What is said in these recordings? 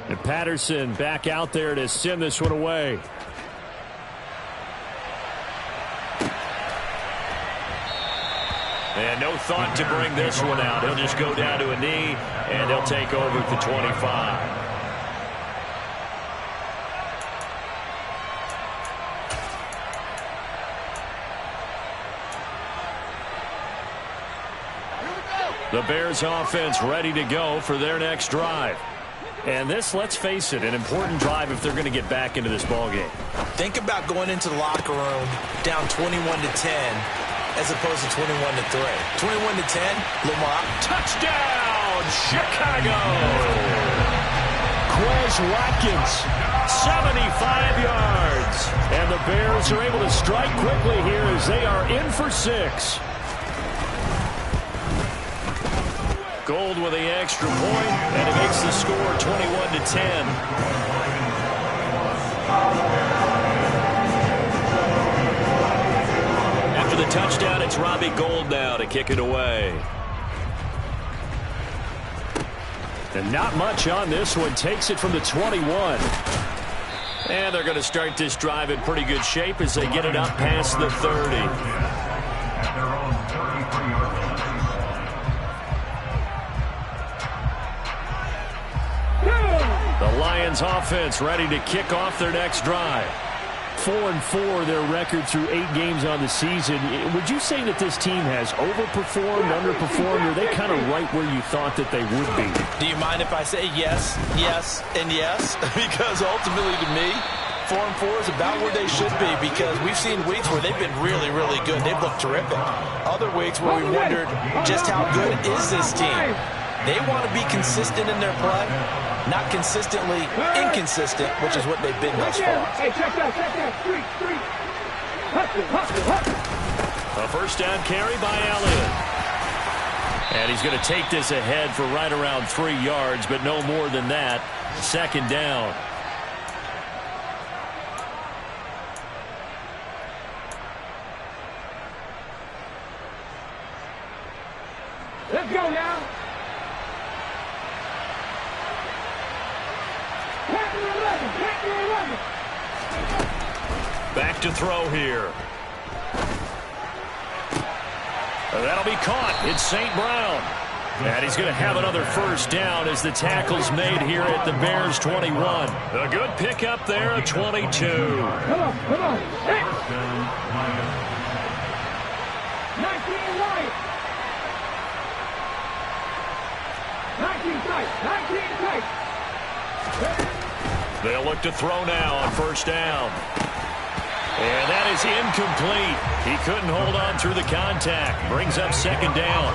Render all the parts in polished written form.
And Patterson back out there to send this one away. And no thought to bring this one out. He'll just go down to a knee, and he'll take over at the 25. The Bears offense ready to go for their next drive. And this, let's face it, an important drive if they're going to get back into this ballgame. Think about going into the locker room down 21-10 as opposed to 21-3. 21-10, Lamar. Touchdown, Chicago! Quez Watkins, 75 yards. And the Bears are able to strike quickly here as they are in for 6. Gold with the extra point, and it makes the score 21-10. After the touchdown, it's Robbie Gould now to kick it away. And not much on this one. Takes it from the 21. And they're going to start this drive in pretty good shape as they get it up past the 30. The Lions offense ready to kick off their next drive. 4-4 their record through 8 games on the season. Would you say that this team has overperformed, underperformed, or are they kind of right where you thought that they would be? Do you mind if I say yes, yes, and yes? Because ultimately to me, 4-4 is about where they should be, because we've seen weeks where they've been really, really good. They've looked terrific. Other weeks where we wondered just how good is this team. They want to be consistent in their play, not consistently inconsistent, which is what they've been thus far. A first down carry by Elliott. And he's going to take this ahead for right around 3 yards, but no more than that. Second down. Let's go now. Back to throw here. That'll be caught. It's St. Brown. And he's going to have another first down as the tackle's made here at the Bears 21. A good pickup there at 22. Come on. Hey. 19 right. 19 tight. They'll look to throw now on first down. And that is incomplete. He couldn't hold on through the contact. Brings up second down.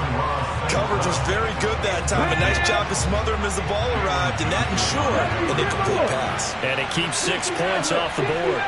Coverage was very good that time. A nice job to smother him as the ball arrived, and that ensured an incomplete pass. And it keeps 6 points off the board.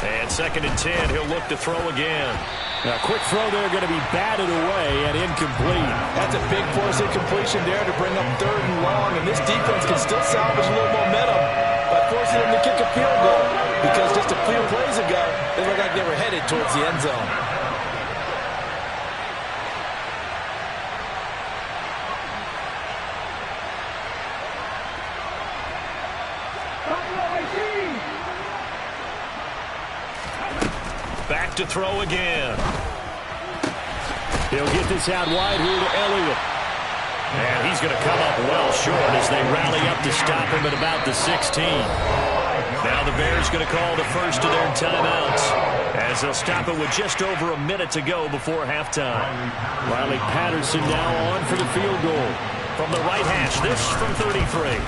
And second and 10, he'll look to throw again. Now, quick throw there, going to be batted away and incomplete. That's a big force incompletion there to bring up 3rd and long, and this defense can still salvage a little momentum by forcing them to kick a field goal, because just a few plays ago, they looked like they were headed towards the end zone. Back to throw again. He'll get this out wide here to Elliott. And he's going to come up well short as they rally up to stop him at about the 16. Now the Bears going to call the first of their timeouts as they'll stop it with just over a minute to go before halftime. Riley Patterson now on for the field goal. From the right hash, this from 33.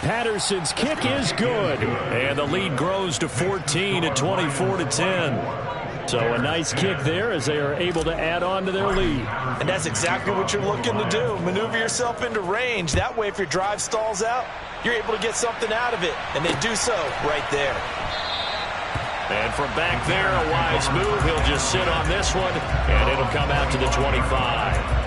Patterson's kick is good, and the lead grows to 14 at 24-10. So a nice kick there as they are able to add on to their lead. And that's exactly what you're looking to do. Maneuver yourself into range. That way, if your drive stalls out, you're able to get something out of it, and they do so right there. And from back there, a wise move. He'll just sit on this one, and it'll come out to the 25.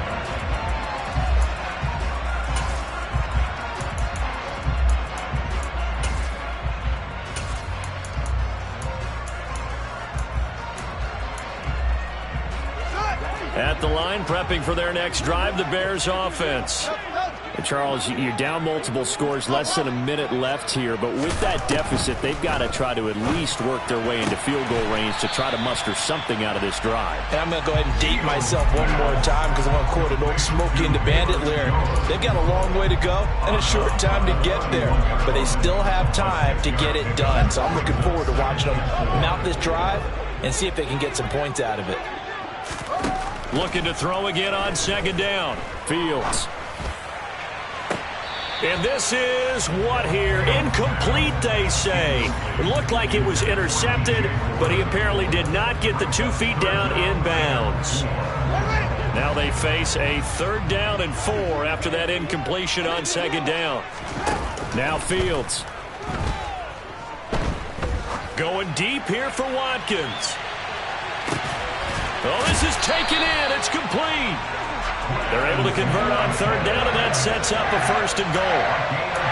At the line, prepping for their next drive, the Bears offense. And Charles, you're down multiple scores, less than a minute left here, but with that deficit, they've got to try to at least work their way into field goal range to try to muster something out of this drive. And I'm going to go ahead and date myself one more time because I'm going to quote an old Smokey and the Bandit lyric. They've got a long way to go and a short time to get there, but they still have time to get it done. So I'm looking forward to watching them mount this drive and see if they can get some points out of it. Looking to throw again on second down. Fields. And this is what here? Incomplete, they say. It looked like it was intercepted, but he apparently did not get the 2 feet down in bounds. Now they face a 3rd down and 4 after that incompletion on second down. Now Fields. Going deep here for Watkins. Oh, this is taken in. It's complete. They're able to convert on 3rd down, and that sets up a 1st and goal.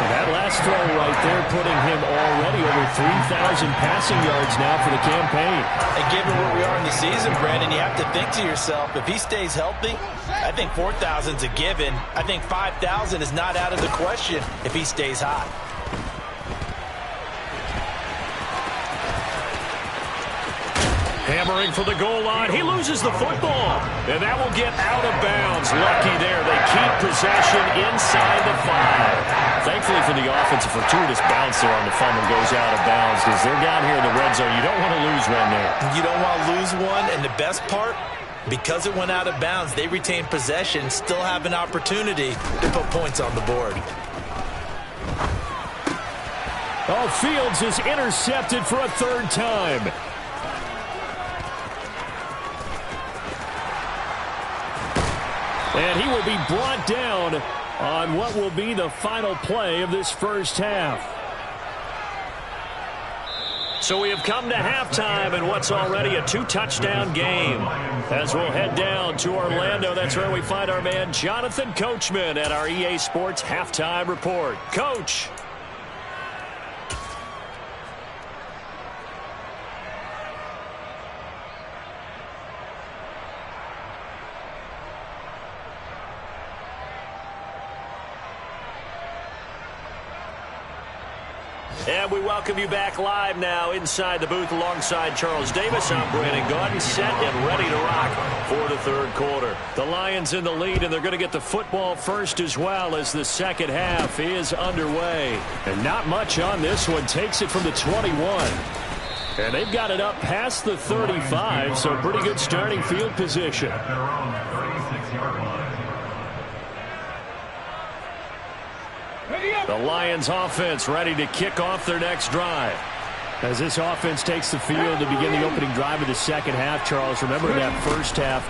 And that last throw right there putting him already over 3,000 passing yards now for the campaign. And given where we are in the season, Brandon, you have to think to yourself, if he stays healthy, I think 4,000 is a given. I think 5,000 is not out of the question if he stays hot. Hammering for the goal line. He loses the football. And that will get out of bounds. Lucky there. They keep possession inside the 5. Thankfully for the offense, a fortuitous bounce there on the fumble goes out of bounds because they're down here in the red zone. You don't want to lose one there. You don't want to lose one. And the best part, because it went out of bounds, they retain possession, still have an opportunity to put points on the board. Oh, Fields is intercepted for a 3rd time. And he will be brought down on what will be the final play of this first half. So we have come to halftime in what's already a 2-touchdown game. As we'll head down to Orlando, that's where we find our man Jonathan Coachman at our EA Sports Halftime Report. Coach. And we welcome you back live now inside the booth alongside Charles Davis. I'm Brandon Gaudin, set and ready to rock for the 3rd quarter. The Lions in the lead, and they're going to get the football first as well as the second half is underway. And not much on this one. Takes it from the 21. And they've got it up past the 35, so pretty good starting field position. The Lions offense ready to kick off their next drive. As this offense takes the field to begin the opening drive of the second half, Charles, remember that first half,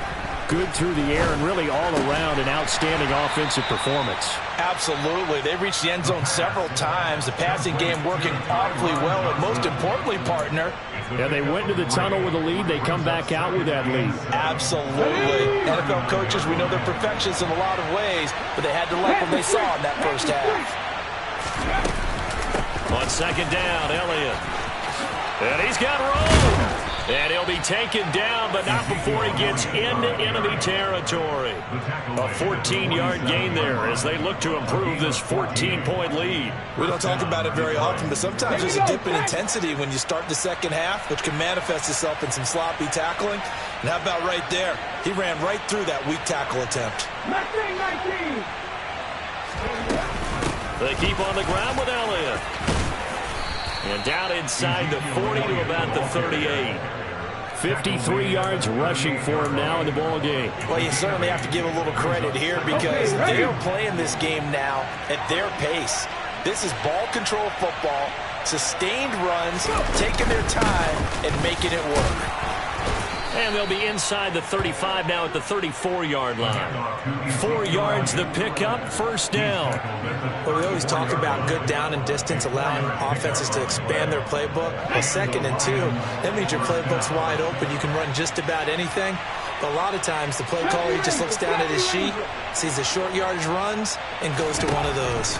good through the air and really all around an outstanding offensive performance. Absolutely. They reached the end zone several times. The passing game working awfully well, and most importantly, partner, yeah, they went to the tunnel with a lead. They come back out with that lead. Absolutely. NFL coaches, we know they're perfectionists in a lot of ways, but they had to like what they saw in that first half. On second down, Elliott. And he's got room. And he'll be taken down, but not before he gets into enemy territory. A 14-yard gain there as they look to improve this 14-point lead. We don't talk about it very often, but sometimes there's a dip in intensity when you start the second half, which can manifest itself in some sloppy tackling. And how about right there? He ran right through that weak tackle attempt. 19. They keep on the ground with Elliott. And down inside the 40 to about the 38. 53 yards rushing for him now in the ball game. Well, you certainly have to give a little credit here because they are playing this game now at their pace. This is ball control football, sustained runs, taking their time and making it work. And they'll be inside the 35 now at the 34-yard line. 4 yards the pickup, first down. Well, we always talk about good down and distance, allowing offenses to expand their playbook. Well, 2nd and 2, that means your playbook's wide open. You can run just about anything. But a lot of times the play caller, he just looks down at his sheet, sees the short yardage runs, and goes to one of those.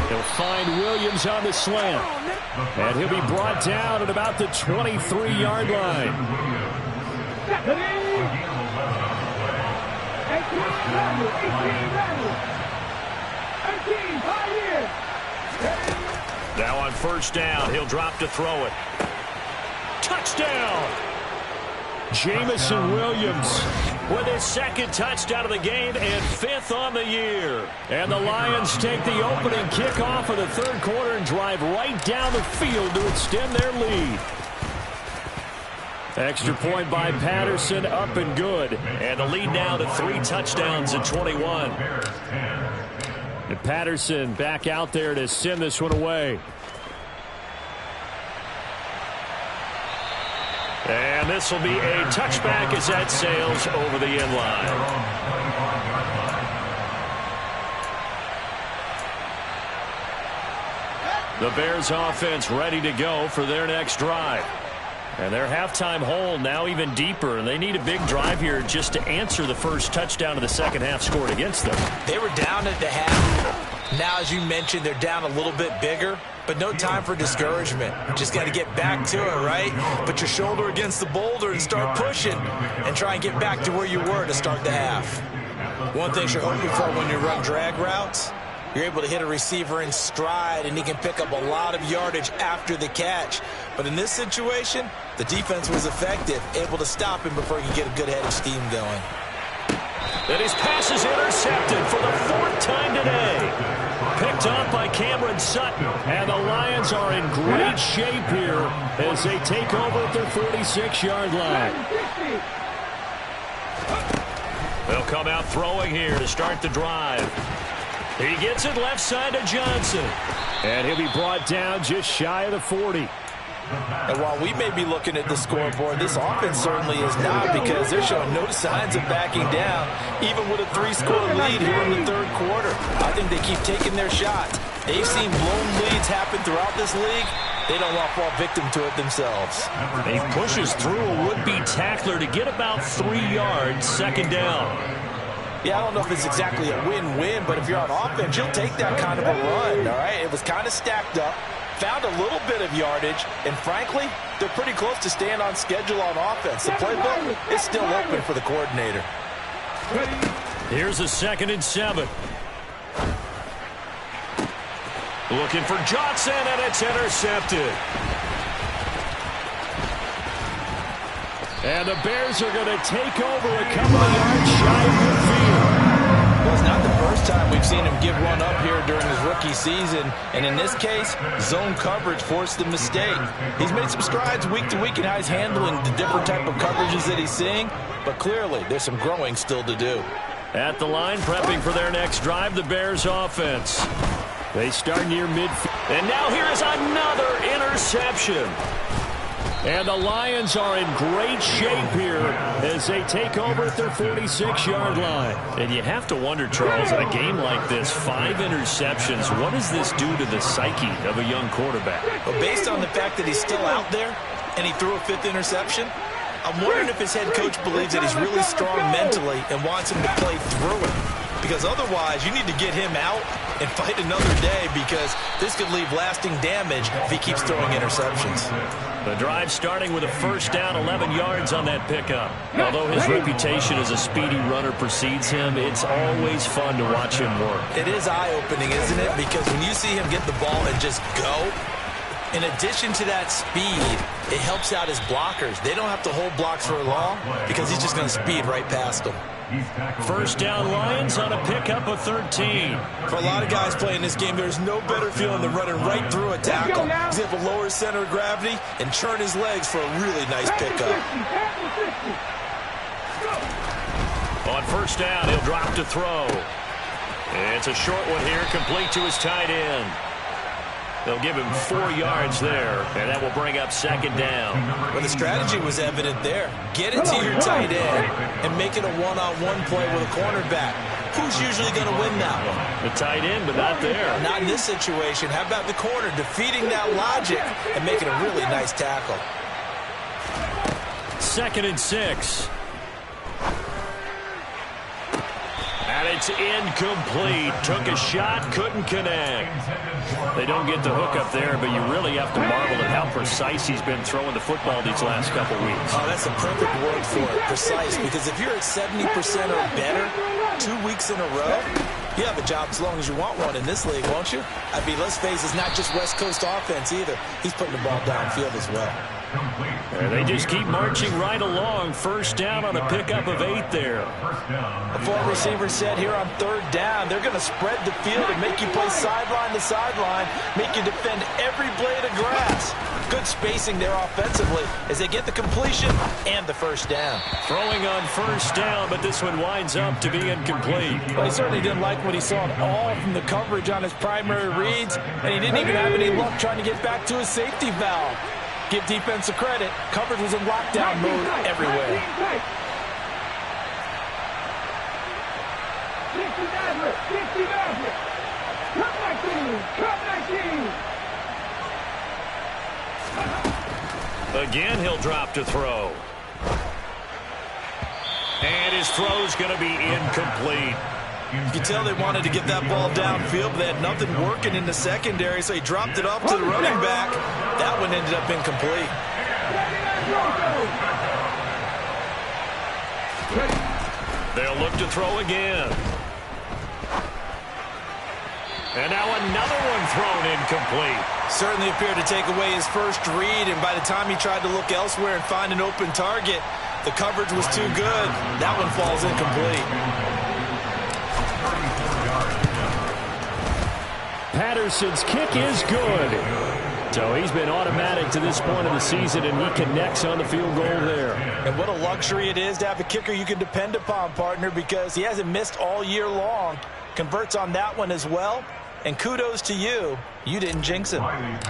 He'll find Williams on the slant. And he'll be brought down at about the 23-yard line. Set the lead. 18 Madden. 18 Madden. 18, 5 years. Now on first down, he'll drop to throw it. Touchdown! Jamison Williams with his second touchdown of the game and 5th on the year. And the Lions take the opening kickoff of the third quarter and drive right down the field to extend their lead. Extra point by Patterson, up and good. And the lead now to 3 touchdowns at 21. And Patterson back out there to send this one away. And this will be a touchback as that sails over the end line. The Bears offense ready to go for their next drive. And their halftime hole now even deeper, and they need a big drive here just to answer the first touchdown of the second half scored against them. They were down at the half. Now, as you mentioned, they're down a little bit bigger, but no time for discouragement. Just got to get back to it, right? Put your shoulder against the boulder and start pushing and try and get back to where you were to start the half. One thing you're hoping for when you run drag routes, you're able to hit a receiver in stride, and he can pick up a lot of yardage after the catch. But in this situation, the defense was effective, able to stop him before he could get a good head of steam going. And his pass is intercepted for the 4th time today. Picked off by Cameron Sutton. And the Lions are in great shape here as they take over at their 46-yard line. They'll come out throwing here to start the drive. He gets it left side to Johnson. And he'll be brought down just shy of the 40. And while we may be looking at the scoreboard, this offense certainly is not, because they're showing no signs of backing down, even with a 3-score lead here in the third quarter. I think they keep taking their shots. They've seen blown leads happen throughout this league. They don't want to fall victim to it themselves. He pushes through a would-be tackler to get about 3 yards, second down. Yeah, I don't know if it's exactly a win-win, but if you're on offense, you'll take that kind of a run, all right? It was kind of stacked up, found a little bit of yardage, and frankly, they're pretty close to staying on schedule on offense. The playbook is still open for the coordinator. Here's a 2nd and 7. Looking for Johnson, and it's intercepted. And the Bears are going to take over a couple of yards shy of midfield. Well, it's not the first time we've seen him give one up here during his rookie season. And in this case, zone coverage forced the mistake. He's made some strides week to week in how he's handling the different type of coverages that he's seeing. But clearly, there's some growing still to do. At the line, prepping for their next drive, the Bears offense. They start near midfield. And now here is another interception. And the Lions are in great shape here as they take over at their 46-yard line. And you have to wonder, Charles, in a game like this, 5 interceptions, what does this do to the psyche of a young quarterback? Well, based on the fact that he's still out there and he threw a 5th interception, I'm wondering if his head coach believes that he's really strong mentally and wants him to play through it. Because otherwise, you need to get him out and fight another day, because this could leave lasting damage if he keeps throwing interceptions. The drive starting with a first down, 11 yards on that pickup. Although his reputation as a speedy runner precedes him, it's always fun to watch him work. It is eye-opening, isn't it? Because when you see him get the ball and just go, in addition to that speed, it helps out his blockers. They don't have to hold blocks for long because he's just going to speed right past them. First down, Lions on a pickup of 13. For a lot of guys playing this game, there's no better feeling than running right through a tackle. He's able to lower his center of gravity and churn his legs for a really nice pickup. On first down, he'll drop to throw. It's a short one here, complete to his tight end. They'll give him 4 yards there, and that will bring up second down. Well, the strategy was evident there. Get it to your tight end and make it a one-on-one play with a cornerback. Who's usually going to win that one? The tight end, but not there. Not in this situation. How about the corner defeating that logic and making a really nice tackle? 2nd and 6. And it's incomplete. Took a shot, couldn't connect. They don't get the hook up there, but you really have to marvel at how precise he's been throwing the football these last couple weeks. Oh, that's a perfect word for it, precise, because if you're at 70% or better 2 weeks in a row, you have a job as long as you want one in this league, won't you? I mean, let's face it, it's not just West Coast offense either. He's putting the ball downfield as well. And they just keep marching right along. First down on a pickup of 8 there. A former receiver said here on 3rd down, they're going to spread the field and make you play sideline to sideline, make you defend every blade of grass. Good spacing there offensively as they get the completion and the first down. Throwing on first down, but this one winds up to be incomplete. Well, he certainly didn't like what he saw at all from the coverage on his primary reads, and he didn't even have any luck trying to get back to his safety valve. Give defense a credit. Coverage was in lockdown mode everywhere. Again, he'll drop to throw. And his throw's going to be incomplete. You can tell they wanted to get that ball downfield, but they had nothing working in the secondary, so he dropped it off to the running back. That one ended up incomplete. They'll look to throw again. And now another one thrown incomplete. Certainly appeared to take away his first read, and by the time he tried to look elsewhere and find an open target, the coverage was too good. That one falls incomplete. Patterson's kick is good. So he's been automatic to this point of the season, and he connects on the field goal there. And what a luxury it is to have a kicker you can depend upon, partner, because he hasn't missed all year long. Converts on that one as well. And kudos to you. You didn't jinx him. And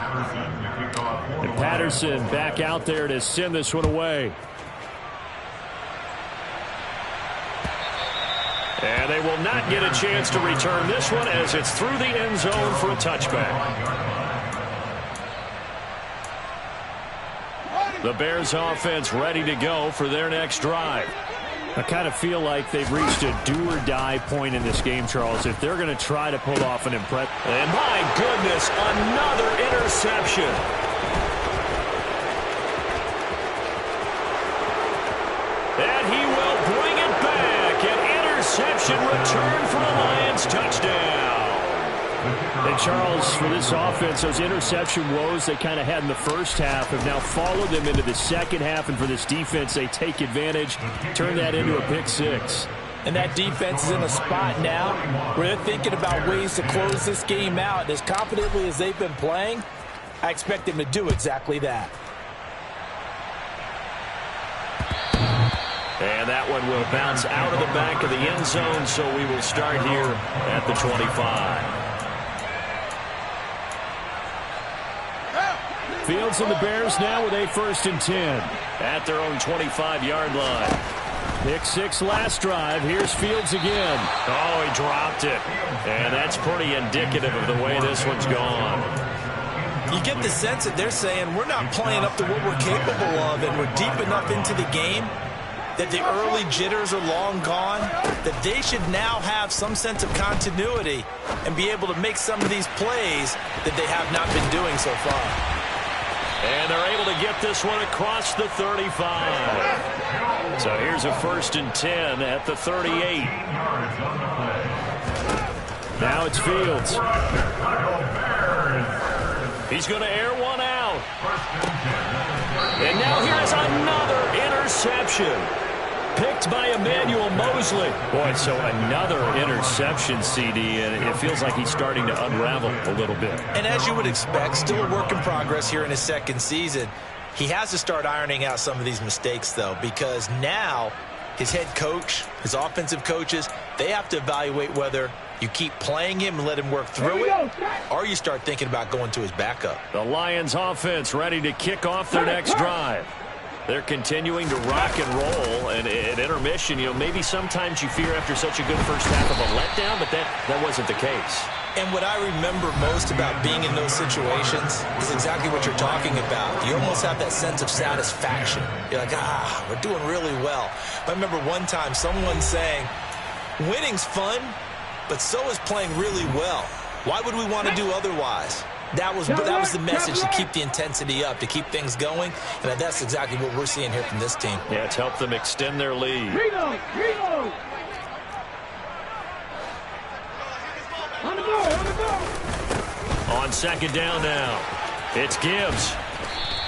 Patterson back out there to send this one away. And they will not get a chance to return this one as it's through the end zone for a touchback. The Bears offense ready to go for their next drive. I kind of feel like they've reached a do-or-die point in this game, Charles, if they're going to try to pull off an impressive. And my goodness, another interception. And he will bring it back. An interception return for a Lions touchdown. And Charles, for this offense, those interception woes they kind of had in the first half have now followed them into the second half. And for this defense, they take advantage, turn that into a pick six. And that defense is in a spot now where they're thinking about ways to close this game out. And as confidently as they've been playing, I expect them to do exactly that. And that one will bounce out of the back of the end zone, so we will start here at the 25. Fields and the Bears now with a 1st and 10 at their own 25-yard line. Pick six last drive. Here's Fields again. Oh, he dropped it. And that's pretty indicative of the way this one's gone. You get the sense that they're saying we're not playing up to what we're capable of, and we're deep enough into the game that the early jitters are long gone, that they should now have some sense of continuity and be able to make some of these plays that they have not been doing so far. And they're able to get this one across the 35. So here's a 1st and 10 at the 38. Now it's Fields. He's going to air one out. And now here's another interception. Picked by Emmanuel Mosley. Boy, so another interception, CD, and it feels like he's starting to unravel a little bit. And as you would expect, still a work in progress here in his second season. He has to start ironing out some of these mistakes, though, because now his head coach, his offensive coaches, they have to evaluate whether you keep playing him and let him work through it, or you start thinking about going to his backup. The Lions offense ready to kick off their next drive. They're continuing to rock and roll, and at intermission, you know, maybe sometimes you fear after such a good first half of a letdown, but that wasn't the case. And what I remember most about being in those situations is exactly what you're talking about. You almost have that sense of satisfaction. You're like, we're doing really well. I remember one time someone saying, Winning's fun, but so is playing really well. Why would we want to do otherwise? That was the message, to keep the intensity up, to keep things going, and that's exactly what we're seeing here from this team. Yeah, it's helped them extend their lead. Reload. On the go. On second down now, it's Gibbs.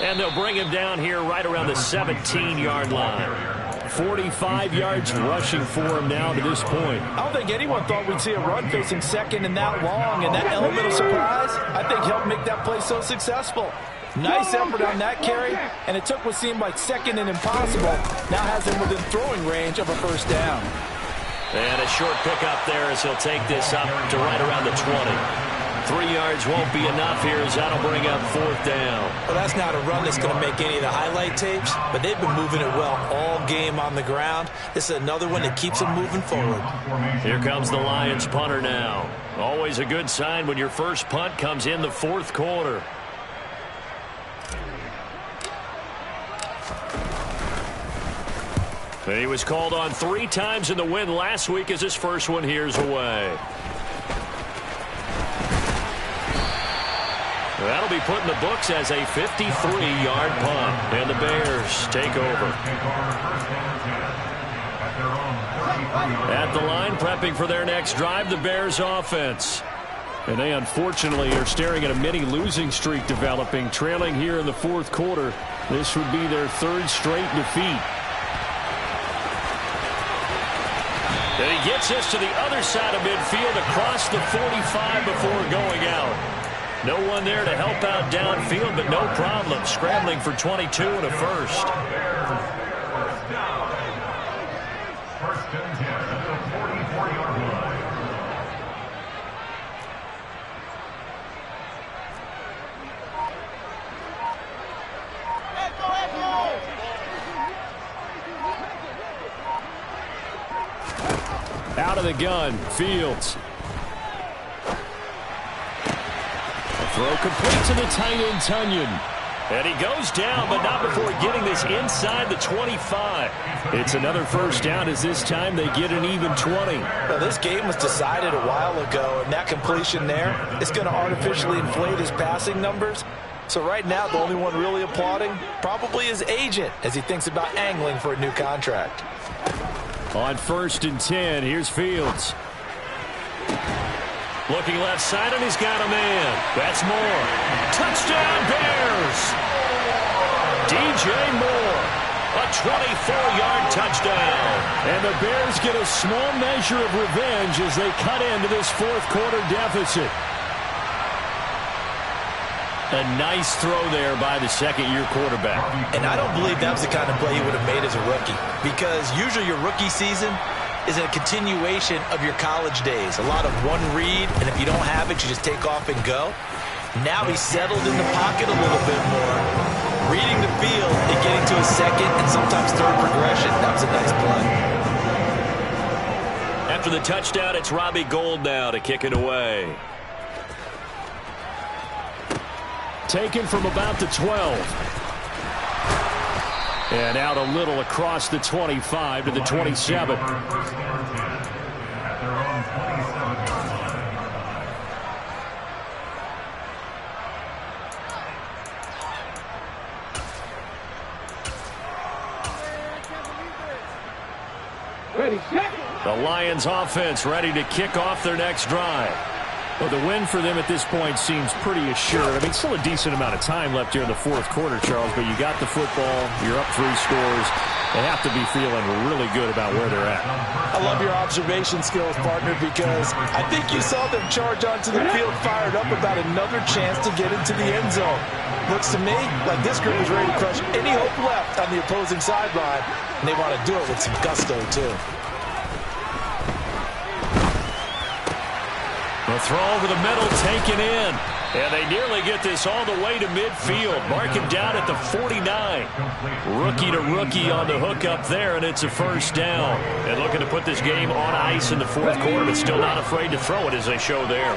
And they'll bring him down here right around the 17-yard line. 45 yards rushing for him now to this point. I don't think anyone thought we'd see a run facing second and that long, and that element of surprise, I think, helped make that play so successful. Nice effort on that carry, and it took what seemed like second and impossible. Now has him within throwing range of a first down. And a short pickup there as he'll take this up to right around the 20. 3 yards won't be enough here as that'll bring up fourth down. Well, that's not a run that's going to make any of the highlight tapes, but they've been moving it well all game on the ground. This is another one that keeps them moving forward. Here comes the Lions punter now. Always a good sign when your first punt comes in the fourth quarter. And he was called on 3 times in the win last week as his first one here's away. That'll be put in the books as a 53-yard punt. And the Bears take over. At the line, prepping for their next drive, the Bears offense. And they unfortunately are staring at a mini losing streak developing, trailing here in the fourth quarter. This would be their 3rd straight defeat. And he gets this to the other side of midfield across the 45 before going out. No one there to help out downfield, but no problem. Scrambling for 22 and a first. Out of the gun, Fields. Throw complete to the tight end, Tunyon. And he goes down, but not before getting this inside the 25. It's another first down as this time they get an even 20. Well, this game was decided a while ago, and that completion there is going to artificially inflate his passing numbers. So right now, the only one really applauding probably his agent as he thinks about angling for a new contract. On 1st and 10, here's Fields. Looking left side, and he's got a man. That's Moore. Touchdown, Bears! DJ Moore, a 24-yard touchdown. And the Bears get a small measure of revenge as they cut into this fourth quarter deficit. A nice throw there by the second-year quarterback. And I don't believe that was the kind of play he would have made as a rookie, because usually your rookie season is a continuation of your college days. A lot of one read, and if you don't have it, you just take off and go. Now he's settled in the pocket a little bit more, reading the field and getting to his second and sometimes third progression. That was a nice play. After the touchdown, it's Robbie Gould now to kick it away. Taken from about the 12. And out a little across the 25 to the 27. Ready, set. The Lions offense ready to kick off their next drive. Well, the win for them at this point seems pretty assured. I mean, still a decent amount of time left here in the fourth quarter, Charles, but you got the football, you're up 3 scores. They have to be feeling really good about where they're at. I love your observation skills, partner, because I think you saw them charge onto the field fired up about another chance to get into the end zone. Looks to me like this group is ready to crush any hope left on the opposing sideline, and they want to do it with some gusto, too. The throw over the middle taken in. And they nearly get this all the way to midfield. Mark him down at the 49. Rookie to rookie on the hook up there, and it's a first down. And looking to put this game on ice in the fourth quarter, but still not afraid to throw it as they show there.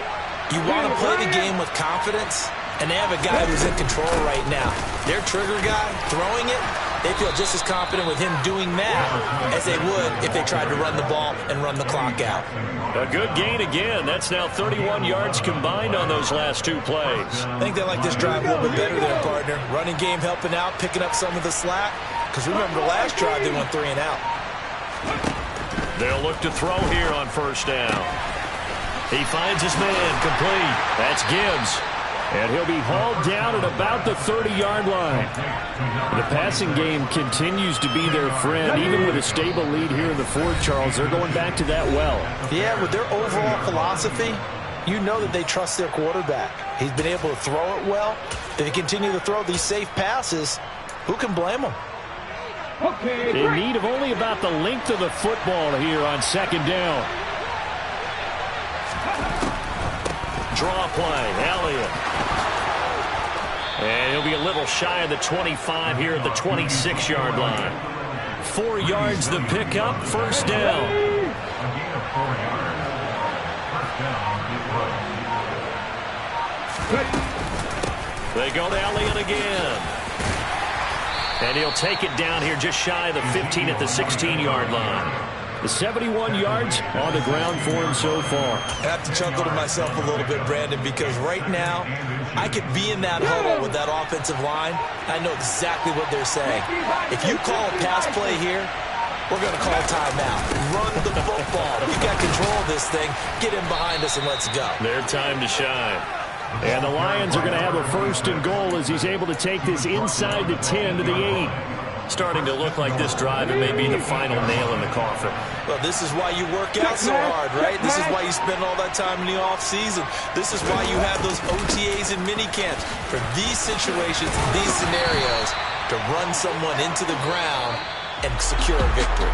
You want to play the game with confidence, and they have a guy who's in control right now. Their trigger guy, throwing it, they feel just as confident with him doing that as they would if they tried to run the ball and run the clock out. A good gain again. That's now 31 yards combined on those last two plays. I think they like this drive a little bit better there, partner. Running game helping out, picking up some of the slack. Because remember, the last drive they went 3 and out. They'll look to throw here on first down. He finds his man complete. That's Gibbs. And he'll be hauled down at about the 30-yard line. The passing game continues to be their friend. Even with a stable lead here in the fourth, Charles, they're going back to that well. Yeah, with their overall philosophy, you know that they trust their quarterback. He's been able to throw it well. If they continue to throw these safe passes, who can blame them? In need of only about the length of the football here on second down. Draw play, Elliott. And he'll be a little shy of the 25 here at the 26-yard line. 4 yards the pickup, first down. They go to Elliott again. And he'll take it down here just shy of the 15 at the 16-yard line. The 71 yards on the ground for him so far. I have to chuckle to myself a little bit, Brandon, because right now I could be in that huddle with that offensive line. I know exactly what they're saying. If you call a pass play here, we're going to call a timeout. Run the football. We got control of this thing. Get in behind us and let's go. Their time to shine. And the Lions are going to have a first and goal as he's able to take this inside the 10 to the 8. Starting to look like this drive, it may be the final nail in the coffin. Well, this is why you work out so hard, right? This is why you spend all that time in the offseason. This is why you have those OTAs and mini camps. For these situations, these scenarios, to run someone into the ground and secure a victory.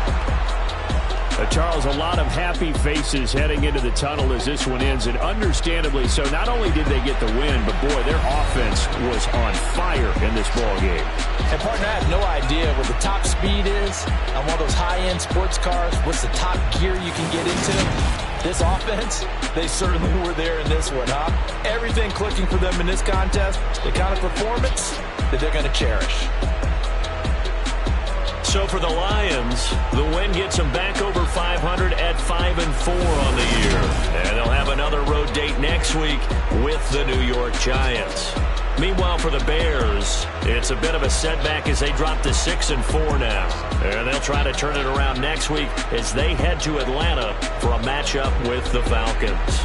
Charles, a lot of happy faces heading into the tunnel as this one ends, and understandably so. Not only did they get the win, but boy, their offense was on fire in this ball game. And partner, I have no idea what the top speed is on one of those high-end sports cars. What's the top gear you can get into? This offense, they certainly were there in this one, huh? Everything clicking for them in this contest, the kind of performance that they're going to cherish. So for the Lions, the win gets them back over 500 at 5-4 on the year. And they'll have another road date next week with the New York Giants. Meanwhile, for the Bears, it's a bit of a setback as they drop to 6-4 now. And they'll try to turn it around next week as they head to Atlanta for a matchup with the Falcons.